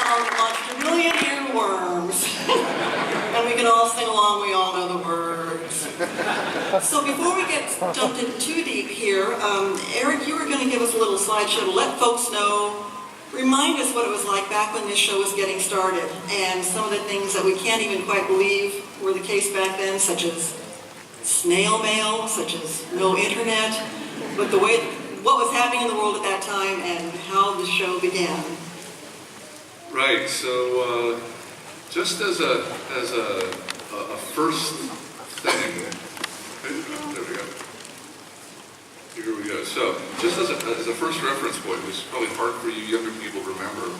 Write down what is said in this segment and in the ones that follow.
song launched a million earworms. And we can all sing along, we all know the words. So before we get jumped in too deep here, Eric, you were going to give us a little slideshow to let folks know, remind us what it was like back when this show was getting started, and some of the things that we can't even quite believe were the case back then, such as snail mail, such as no internet, but what was happening in the world at that time and how the show began. Right. So just as a first thing, there we go. Here we go. So just as a first reference point, which is probably hard for you younger people to remember,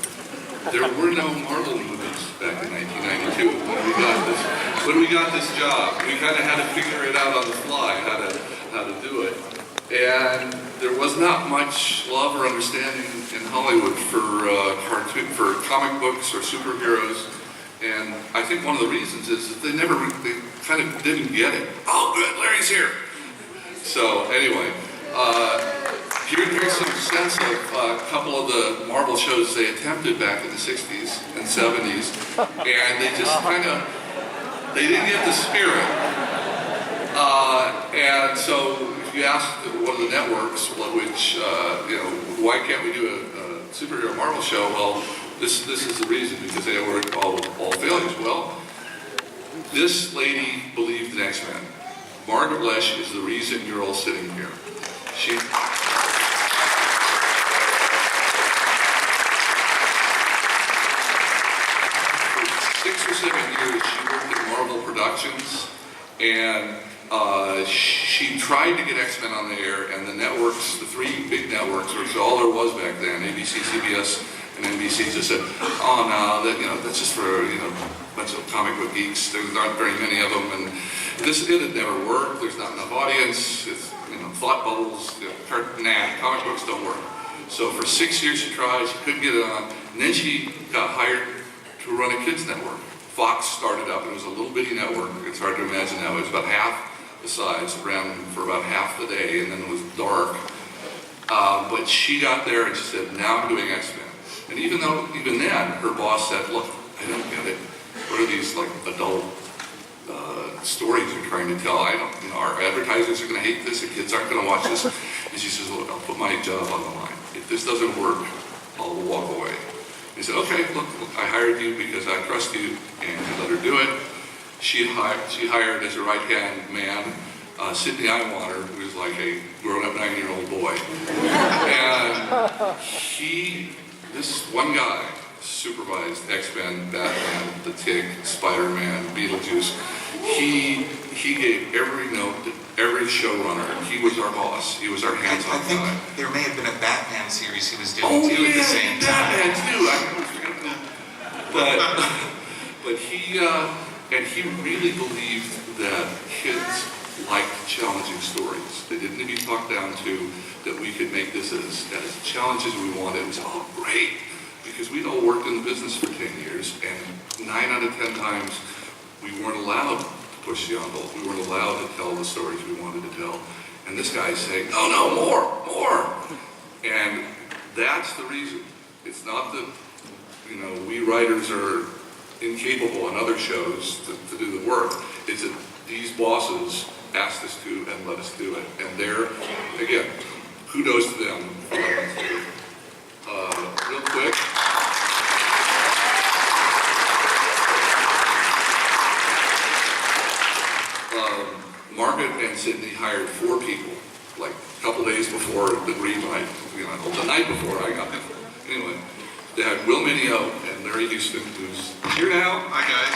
there were no Marvel movies back in 1992 when we got this job. We kind of had to figure it out on the fly how to do it, and there was not much love or understanding in Hollywood for comic books or superheroes. And I think one of the reasons is that they kind of didn't get it. Oh, good, Larry's here. So anyway, here's some sense of a couple of the Marvel shows they attempted back in the 60s and 70s, and they just they didn't get the spirit. And so if you ask one of the networks, which, why can't we do a superhero Marvel show? Well, this is the reason, because they were all failures. Well, this lady believed in X-Men. Margaret Lesh is the reason you're all sitting here. She 6 or 7 years she worked at Marvel Productions, and she tried to get X-Men on the air, and the networks, the 3 big networks, which all there was back then, ABC, CBS, and NBC, just said, "Oh no, that's just for a bunch of comic book geeks. There's not very many of them, and it had never worked. There's not enough audience. It's thought bubbles. Comic books don't work." So for 6 years she tried. She couldn't get it on, and then she got hired to run a kids network. Fox started up. It was a little bitty network. It's hard to imagine now. It was about half the size, ran for about half the day, and then it was dark. But she got there and she said, "Now I'm doing X-Men." And even then, her boss said, "Look, I don't get it. What are these adult stories you're trying to tell? Our advertisers are going to hate this. The kids aren't going to watch this." And she says, "Look, I'll put my job on the line. If this doesn't work, I'll walk away." He said, "Okay, look, I hired you because I trust you," and he let her do it. She hired as a right-hand man Sidney Iwanter, who was like a grown-up 9-year-old boy. And this one guy supervised X-Men, Batman, The Tick, Spider-Man, Beetlejuice. He gave every note to every showrunner. He was our boss. He was our hands-on guy. I think there may have been a Batman series he was doing too at the same time. Batman too. I always forget that. But he really believed that kids liked challenging stories. They didn't need to be talked down to, that we could make this as challenging as we wanted. It was all great, because we'd all worked in the business for 10 years, and 9 out of 10 times we weren't allowed to push the envelope. We weren't allowed to tell the stories we wanted to tell. And this guy's saying, "No, more. And that's the reason. It's not that, we writers are incapable on other shows to do the work. It's that these bosses asked us to and let us do it. And again, kudos to them for letting us do it. Real quick. Margaret and Sidney hired 4 people, like a couple days before the green light, the night before I got there. Anyway, they had Will Mineo and Larry Houston, who's here now. Hi, guys.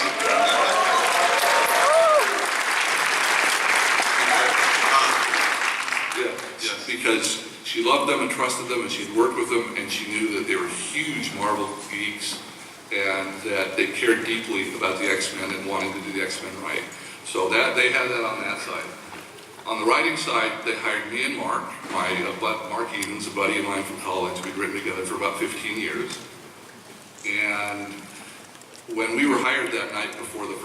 Yes, because she loved them and trusted them, and she'd worked with them, and she knew that they were huge Marvel geeks, and that they cared deeply about the X-Men and wanting to do the X-Men right. So they had that on that side. On the writing side, they hired me and Mark. Mark Eden's a buddy of mine from college. We'd written together for about 15 years. And when we were hired that night before the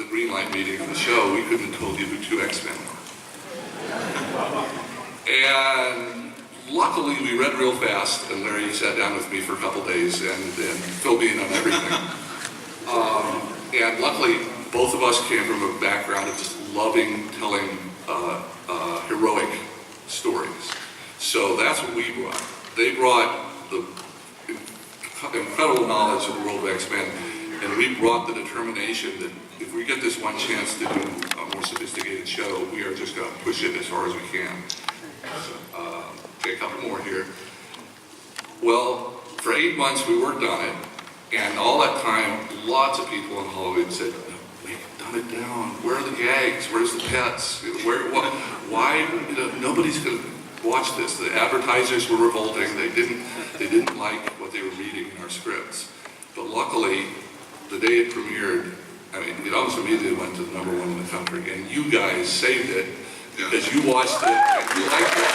green light meeting of the show, we couldn't have told you who 2 X-Men were. And luckily, we read real fast, and Larry sat down with me for a couple days and filled me in on everything. And luckily, both of us came from a background of just loving telling heroic stories. So that's what we brought. They brought the incredible knowledge of the world of X-Men, and we brought the determination that if we get this one chance to do a more sophisticated show, we are just going to push it as far as we can. So, okay, a couple more here. Well, for 8 months we worked on it, and all that time, lots of people in Hollywood said, "We've done it down. Where are the gags? Where's the pets? Why? Nobody's going to watch this." The advertisers were revolting. They didn't like what they were reading in our scripts. But luckily, the day it premiered, I mean, it almost immediately went to #1 in the country, and you guys saved it because you watched it and you liked it.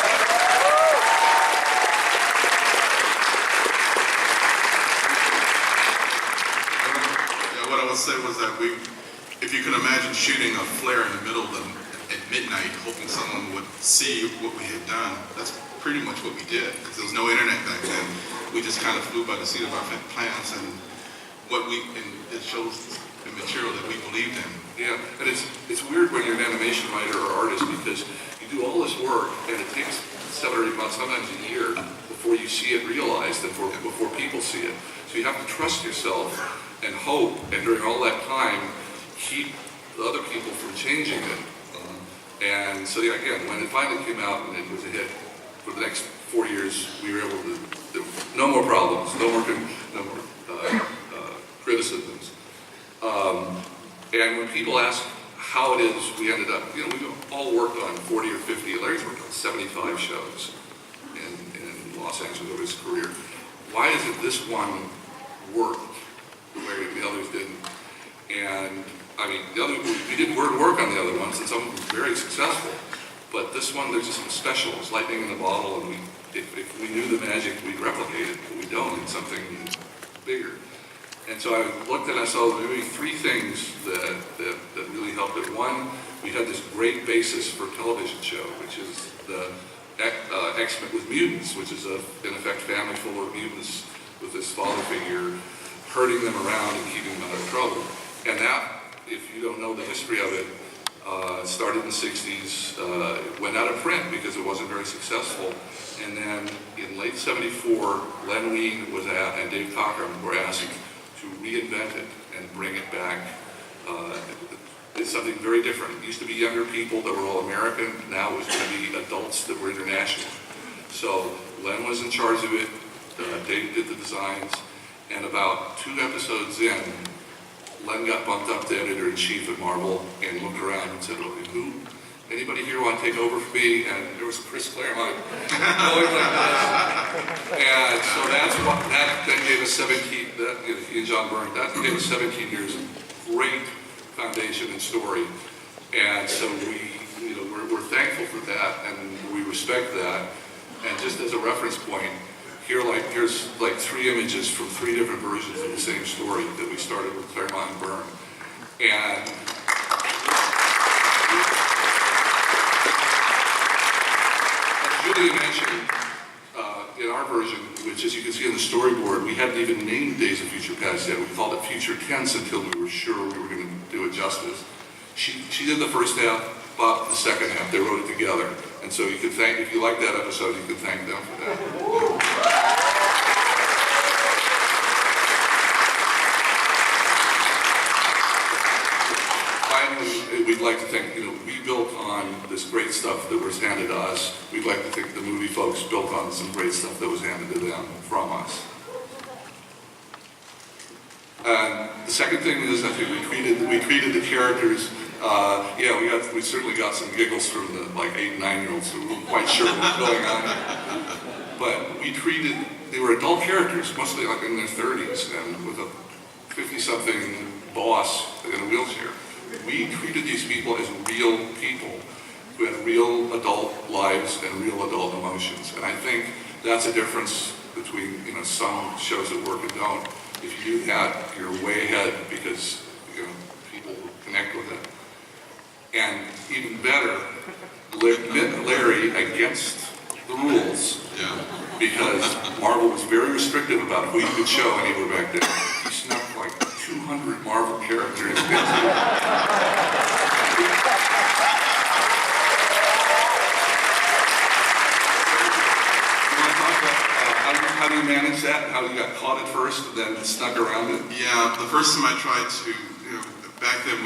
What I would say was that if you can imagine shooting a flare in the middle of at midnight, hoping someone would see what we had done, that's pretty much what we did. Because there was no internet back then. We just kind of flew by the seat of our pants, and it shows the material that we believed in. Yeah, and it's weird when you're an animation writer or artist because you do all this work and it takes 7 or 8 months, sometimes a year, before you see it realized and before people see it. So you have to trust yourself and hope, and during all that time, keep the other people from changing it. And so again, when it finally came out and it was a hit, for the next 4 years, we were able to, no more problems, no more criticisms. And when people ask how it is we ended up, we all worked on 40 or 50, Larry's worked on 75 shows in Los Angeles over his career. Why is it this one worked the way the others didn't? And I mean, we did work on the other ones, and some of them were very successful. But this one, there's just something special. It's lightning in the bottle, and if we knew the magic, we'd replicate it, but we don't. It's something bigger. And so I looked and I saw maybe 3 things that really helped it. One, we had this great basis for a television show, which is the X-Men with mutants, which is in effect family full of mutants with this father figure herding them around and keeping them out of trouble. And that, if you don't know the history of it, started in the 60s, went out of print because it wasn't very successful. And then in late 74, Len Uhley and Dave Cockrum were asked to reinvent it and bring it back. It's something very different. It used to be younger people that were all American. Now it was going to be adults that were international. So Len was in charge of it. Dave did the designs. And about 2 episodes in, Len got bumped up to editor-in-chief at Marvel and looked around and said, "Well, anybody here want to take over for me?" And there was Chris Claremont going like this. And so that then gave us 17, he and John Byrne, that gave us 17 years of great foundation and story. And so we're thankful for that, and we respect that. And just as a reference point, here's 3 images from 3 different versions of the same story that we started with Claremont and Byrne. And as Julia mentioned, in our version, which as you can see on the storyboard, we hadn't even named Days of Future Past yet. We called it Future Tense until we were sure we were going to do it justice. She did the first half, Bob the second half. They wrote it together. And so you could thank, if you like that episode, you could thank them for that. Finally, we'd like to think, we built on this great stuff that was handed to us. We'd like to think the movie folks built on some great stuff that was handed to them from us. And the second thing is, I think we treated the characters. We certainly got some giggles from the 8 and 9-year-olds who weren't quite sure what was going on. But they were adult characters, mostly in their 30s, and with a 50-something boss in a wheelchair. We treated these people as real people who had real adult lives and real adult emotions. And I think that's a difference between some shows that work and don't. If you do that, you're way ahead because people connect with it. And even better, Larry, against the the rules. Yeah. Because Marvel was very restrictive about who you could show anywhere back then. He snuck like 200 Marvel characters. How do you manage that? How you got caught at first, then snuck around it? Yeah, the first time I tried to, back then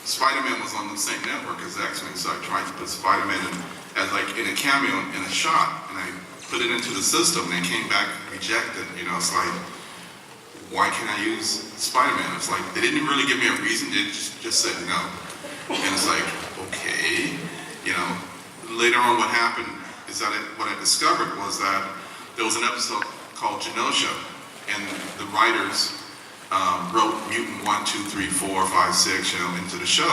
Spider-Man was on the same network as X-Men, so I tried to put Spider-Man in a cameo in a shot, and I put it into the system, and it came back rejected. It's like, why can't I use Spider-Man? It's like, they didn't really give me a reason, they just said no. And it's like, okay, Later on what happened is that what I discovered was that there was an episode called Genosha, and the writers wrote Mutant 1, 2, 3, 4, 5, 6, into the show.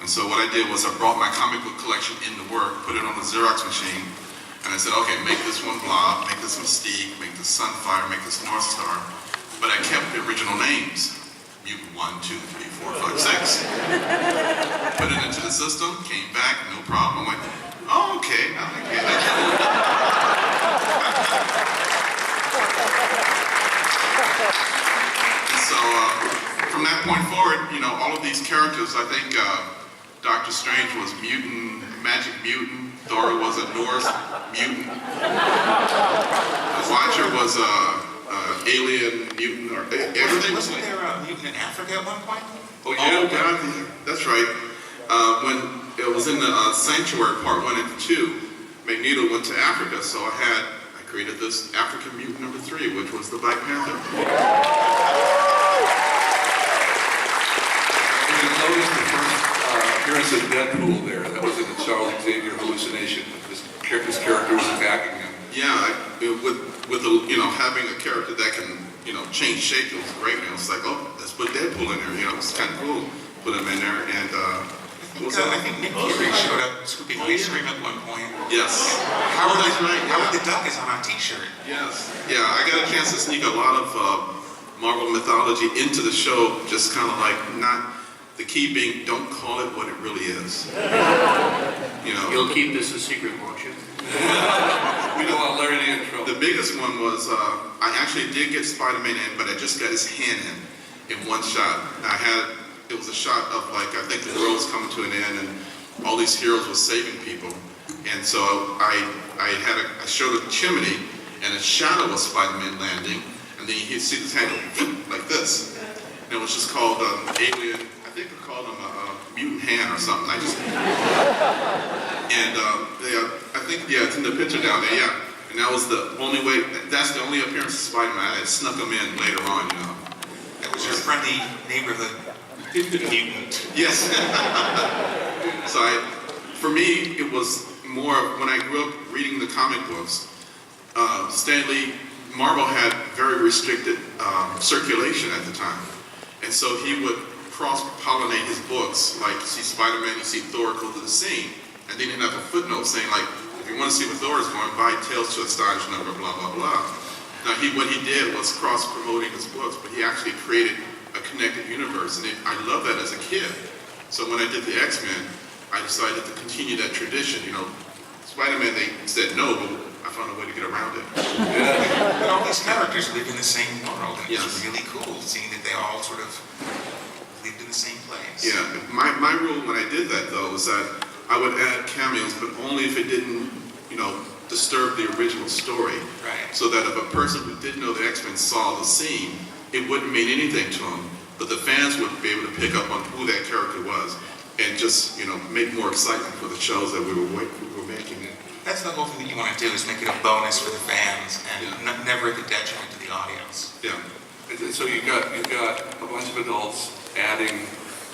And so what I did was I brought my comic book collection into work, put it on the Xerox machine, and I said, okay, make this one Blob, make this Mystique, make this Sunfire, make this North Star. But I kept the original names. Mutant 1, 2, 3, 4, 5, 6. Put it into the system, came back, no problem. I went, oh, okay, I get it. And so from that point forward, all of these characters, I think Doctor Strange was mutant, magic mutant. Thor was a Norse mutant. Watcher was a alien mutant. Wasn't there a mutant in Africa at one point? Oh yeah, that's right. When it was in the Sanctuary Part 1 and 2, Magneto went to Africa, so I created this African mutant number 3, which was the Black Panther. You notice the first appearance of Deadpool there. That was in the Charles Xavier hallucination. This character was attacking him. Yeah, with having a character that can change shape, it was great. And it was like, oh, let's put Deadpool in there. It's kind of cool. Put him in there, and I think Nick Fury showed up scooping ice cream at one point. yes. Howard Right, the Duck is on our T-shirt. Yes. Yeah, I got a chance to sneak a lot of Marvel mythology into the show, just kind of like not the key being don't call it what it really is. You'll keep this a secret, won't you? We don't want Larry to get in trouble. The biggest one was I actually did get Spider-Man in, but I just got his hand in one shot. It was a shot of I think the world was coming to an end, and all these heroes were saving people. And so I showed a chimney, and a shadow of Spider-Man landing, and then you see this hand go like this. And it was just called Alien. I think we called him a mutant hand or something. It's in the picture down there. Yeah, and that was the only way. That's the only appearance of Spider-Man. I snuck him in later on. That was your friendly neighborhood mutant. Yes. So for me, it was more when I grew up reading the comic books. Marvel had very restricted circulation at the time, and so he would cross-pollinate his books. Like you see Spider-Man, you see Thor go to the scene, and then he'd have a footnote saying if you want to see what Thor is going, buy Tales to Astonish number blah blah blah. Now what he did was cross-promoting his books, but he actually created a connected universe, and I loved that as a kid. So when I did the X-Men, I decided to continue that tradition. Spider-Man, they said no, but I found a way to get around it. But all these characters live in the same world, and Yes. it's really cool seeing that they all sort of lived in the same place. Yeah, my rule when I did that though was that I would add cameos, but only if it didn't, disturb the original story. Right. So that if a person who didn't know the X-Men saw the scene, it wouldn't mean anything to them, but the fans would be able to pick up on who that character was and just, make more excitement for the shows that we were making. That's the whole thing that you want to do, is make it a bonus for the fans and never at the detriment to the audience. Yeah. So you got a bunch of adults adding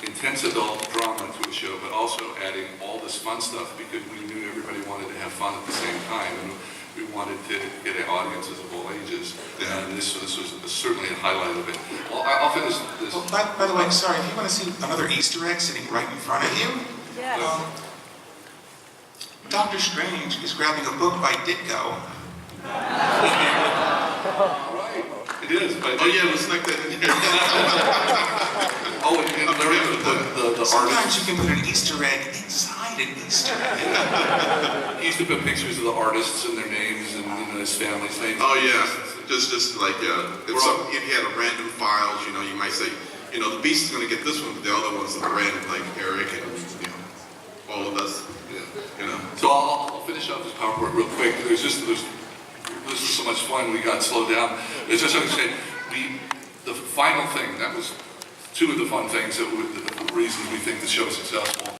intense adult drama to a show, but also adding all this fun stuff because we knew everybody wanted to have fun at the same time, and we wanted to get audiences of all ages. And this was certainly a highlight of it. Well, I'll finish this. Well, by the way, sorry, if you want to see another Easter egg sitting right in front of you, Doctor Strange is grabbing a book by Ditko. Right. It is. But Oh yeah, it was like that. and Larry put the Sometimes artist. you can put an Easter egg inside an Easter egg. He's used to put pictures of the artists and their names and his family's names. Oh yeah, just like if you had a random files, you might say, the Beast is going to get this one, but the other ones are random, like Eric and all of us. Yeah. So I'll finish up this PowerPoint real quick. This was so much fun. We got slowed down. It's just like I said, the final thing, that was two of the fun things, the reasons we think the show is successful.